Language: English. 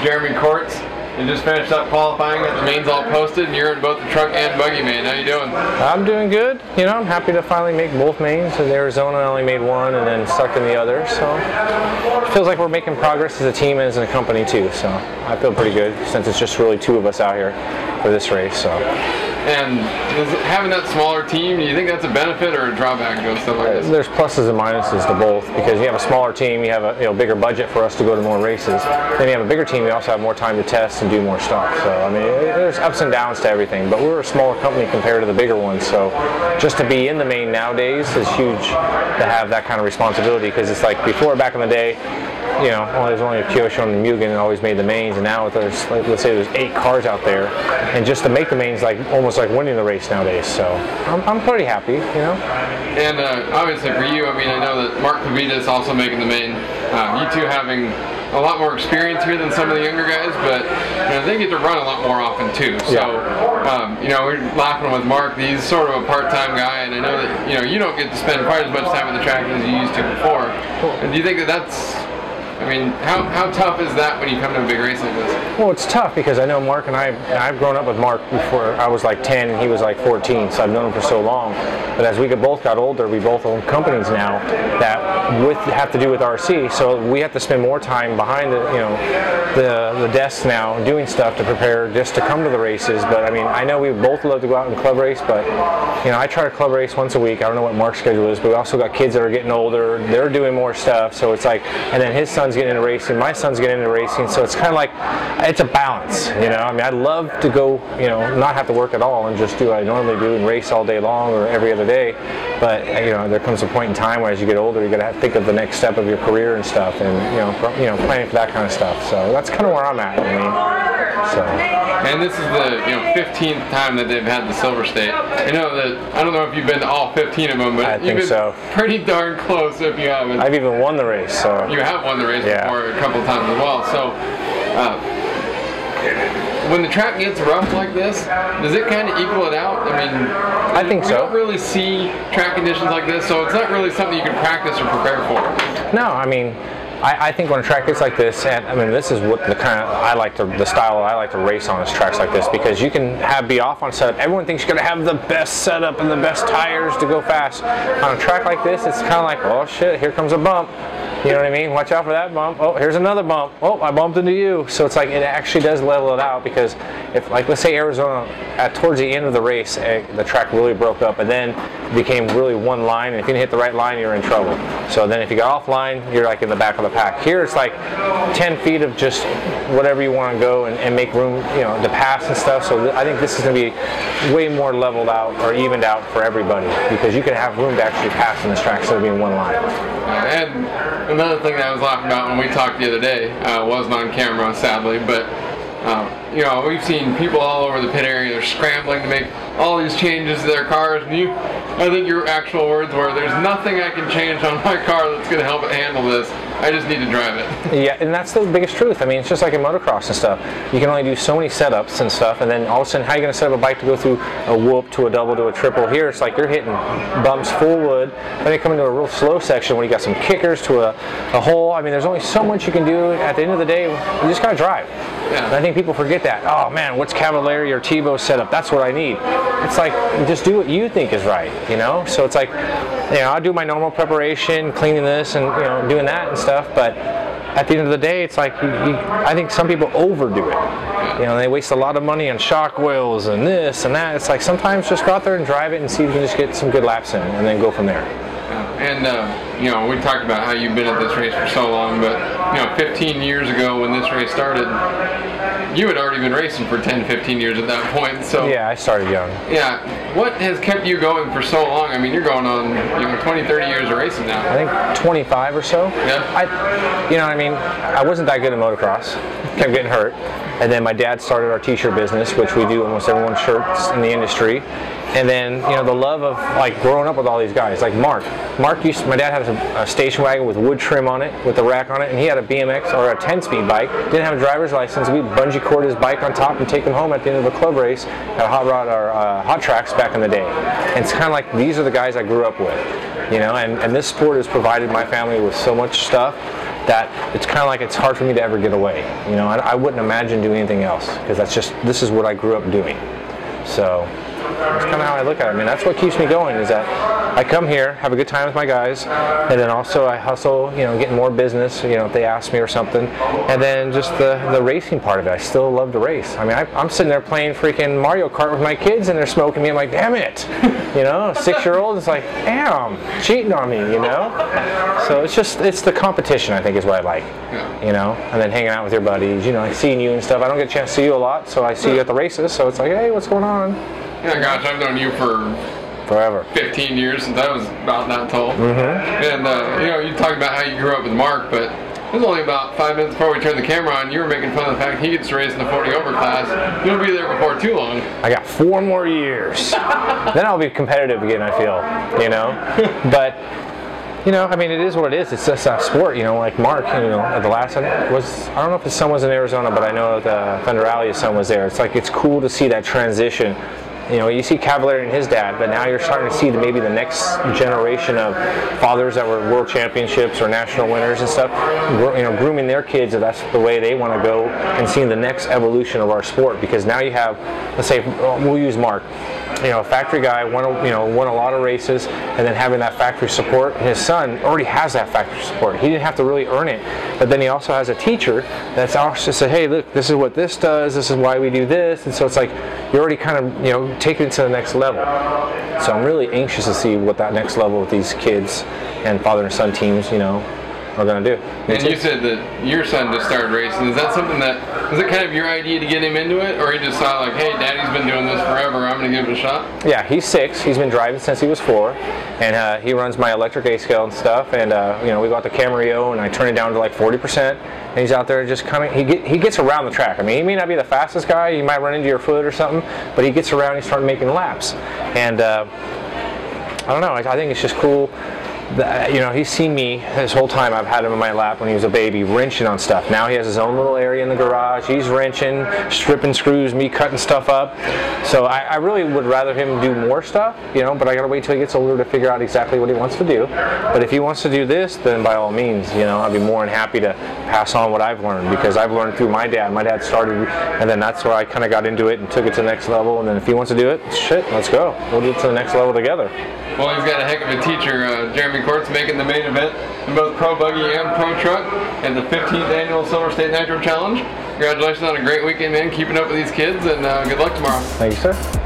Jeremy Kortz. You just finished up qualifying, got the mains all posted, and you're in both the truck and buggy main. How you doing? I'm doing good. You know, I'm happy to finally make both mains. In Arizona, I only made one and then stuck in the other. So it feels like we're making progress as a team and as a company too. So I feel pretty good since it's just really two of us out here for this race. So. And having that smaller team, do you think that's a benefit or a drawback to stuff like this? There's pluses and minuses to both, because you have a smaller team, you have a bigger budget for us to go to more races. Then you have a bigger team, you also have more time to test and do more stuff. So I mean, there's ups and downs to everything. But we're a smaller company compared to the bigger ones. So just to be in the main nowadays is huge to have that kind of responsibility, because it's like before, back in the day, you know, there's only a Kyosho and Mugen and always made the mains, and now there's, like, let's say there's 8 cars out there, and just to make the mains like almost like winning the race nowadays. So I'm pretty happy, you know. And obviously for you, I mean, I know that Mark Pavita is also making the main. You two having a lot more experience here than some of the younger guys, but you know, they get to run a lot more often too. So you know, we're laughing with Mark. He's sort of a part-time guy, and I know that you don't get to spend quite as much time on the track as you used to before. And do you think that that's, I mean, how tough is that when you come to a big race like this? Well, it's tough because I know Mark, and I've grown up with Mark before I was like 10 and he was like 14, so I've known him for so long. But as we both got older, we both own companies now that have to do with RC, so we have to spend more time behind the desks now doing stuff to prepare just to come to the races. But I mean, I know we both love to go out and club race, but you know, I try to club race once a week. I don't know what Mark's schedule is, but we also got kids that are getting older. They're doing more stuff, so it's like, and then his son's getting into racing, my son's getting into racing, so it's kind of like, it's a balance, you know. I mean, I'd love to go, you know, not have to work at all and just do what I normally do and race all day long or every other day. But you know, there comes a point in time where as you get older, you got to have to think of the next step of your career and stuff, and you know, planning for that kind of stuff. So that's kind of where I'm at. I mean, so. And this is the 15th time that they've had the Silver State. I know that, I don't know if you've been to all 15 of them, but I think you've been pretty darn close if you haven't. I've even won the race. So you have won the race before a couple of times as well. So when the track gets rough like this, does it kind of equal it out? I mean, I think so. We don't really see track conditions like this, so it's not really something you can practice or prepare for. No, I mean, I think when a track gets like this, and I mean, this is what the kind of the style I like to race on is tracks like this, because you can be off on setup. Everyone thinks you're gonna have the best setup and the best tires to go fast. On a track like this, it's kind of like, oh shit, here comes a bump. You know what I mean? Watch out for that bump. Oh, here's another bump. Oh, I bumped into you. So it's like, it actually does level it out, because if, like, let's say Arizona, towards the end of the race, the track really broke up and then became really one line, and if you didn't hit the right line, you're in trouble. So then if you got offline, you're like in the back of the pack. Here it's like 10 feet of just whatever you want to go and make room, you know, to pass and stuff. So I think this is going to be way more leveled out or evened out for everybody, because you can have room to actually pass in this track instead of being one line. And another thing that I was laughing about when we talked the other day, wasn't on camera sadly, but you know, we've seen people all over the pit area. They're scrambling to make all these changes to their cars, and I think your actual words were, "There's nothing I can change on my car that's going to help it handle this. I just need to drive it." Yeah, and that's the biggest truth. I mean, it's just like in motocross and stuff. You can only do so many setups and stuff, and then all of a sudden, how are you going to set up a bike to go through a whoop to a double to a triple? Here, it's like you're hitting bumps full wood, then you come into a real slow section where you got some kickers to a hole. I mean, there's only so much you can do. At the end of the day, you just got to drive. Yeah. And I think people forget that. Oh man, what's Cavalieri or Tebow setup? That's what I need. It's like, just do what you think is right, you know? So it's like, you know, I do my normal preparation, cleaning this and, you know, doing that and stuff, but at the end of the day, it's like, I think some people overdo it. You know, they waste a lot of money on shock wheels and this and that. It's like, sometimes just go out there and drive it and see if you can just get some good laps in and then go from there. And you know, we talked about how you've been at this race for so long, but you know, 15 years ago when this race started, you had already been racing for 10, 15 years at that point. So yeah, I started young. Yeah. What has kept you going for so long? I mean, you're going on, you know, 20, 30 years of racing now. I think 25 or so. Yeah. You know what I mean? I wasn't that good at motocross. Kept getting hurt. And then my dad started our t-shirt business, which we do almost everyone's shirts in the industry. And then, you know, the love of like growing up with all these guys, like Mark. My dad had a station wagon with wood trim on it, with a rack on it, and he had a BMX or a 10-speed bike. Didn't have a driver's license. We bungee cord his bike on top and take him home at the end of a club race at Hot Rod or Hot Tracks back in the day. And it's kind of like, these are the guys I grew up with, you know. And this sport has provided my family with so much stuff that it's kind of like it's hard for me to ever get away. You know, I wouldn't imagine doing anything else because this is what I grew up doing. So that's kind of how I look at it. I mean, that's what keeps me going is that I come here, have a good time with my guys, and then also I hustle, you know, getting more business, you know, if they ask me or something, and then just the racing part of it. I still love to race. I mean, I'm sitting there playing freaking Mario Kart with my kids, and they're smoking me. I'm like, damn it, you know, a 6-year-old is like, damn, cheating on me, you know. So it's the competition, I think, is what I like, you know, and then hanging out with your buddies, you know, like seeing you and stuff. I don't get a chance to see you a lot, so I see you at the races, so it's like, hey, what's going on? Yeah, gosh, I've known you for forever. 15 years since I was about that tall. And, you know, you talked about how you grew up with Mark, but it was only about 5 minutes before we turned the camera on, you were making fun of the fact he gets to race in the 40 over class. You'll be there before too long. I got 4 more years. Then I'll be competitive again, I feel, you know. But, you know, I mean, it is what it is. It's just a sport, you know, like Mark, you know, at the last one I don't know if his son was in Arizona, but I know that Thunder Alley, his son was there. It's like, it's cool to see that transition. You know, you see Cavallari and his dad, but now you're starting to see maybe the next generation of fathers that were world championships or national winners and stuff, you know, grooming their kids if that's the way they want to go, and seeing the next evolution of our sport. Because now you have, let's say, we'll use Mark, you know, a factory guy, won a lot of races, and then having that factory support. And his son already has that factory support. He didn't have to really earn it, but then he also has a teacher that's also said, hey, look, this is what this does. This is why we do this. And so it's like you're already kind of, you know, taking it to the next level. So I'm really anxious to see what that next level with these kids and father and son teams, you know, are going to do. And you said that your son just started racing. Is that something that, was it kind of your idea to get him into it? Or he just saw like, hey, daddy's been doing this forever, I'm going to give it a shot? Yeah, he's 6. He's been driving since he was 4. And he runs my electric A-scale and stuff. And, you know, we got the Camarillo and I turn it down to like 40%. And he's out there just kind of, he gets around the track. I mean, he may not be the fastest guy. You might run into your foot or something. But he gets around and he starts making laps. And I don't know, I think it's just cool. You know, he's seen me this whole time. I've had him in my lap when he was a baby, wrenching on stuff. Now he has his own little area in the garage. He's wrenching, stripping screws, me cutting stuff up. So I really would rather him do more stuff, you know, but I gotta wait till he gets older to figure out exactly what he wants to do. But if he wants to do this, then by all means, you know, I'd be more than happy to pass on what I've learned, because I've learned through my dad. My dad started, and then that's where I kind of got into it and took it to the next level. And then if he wants to do it, shit, let's go. We'll do it to the next level together. Well, he's got a heck of a teacher, Jeremy Kortz, making the main event in both Pro Buggy and Pro Truck and the 15th Annual Silver State Nitro Challenge. Congratulations on a great weekend, man. Keeping up with these kids, and good luck tomorrow. Thank you, sir.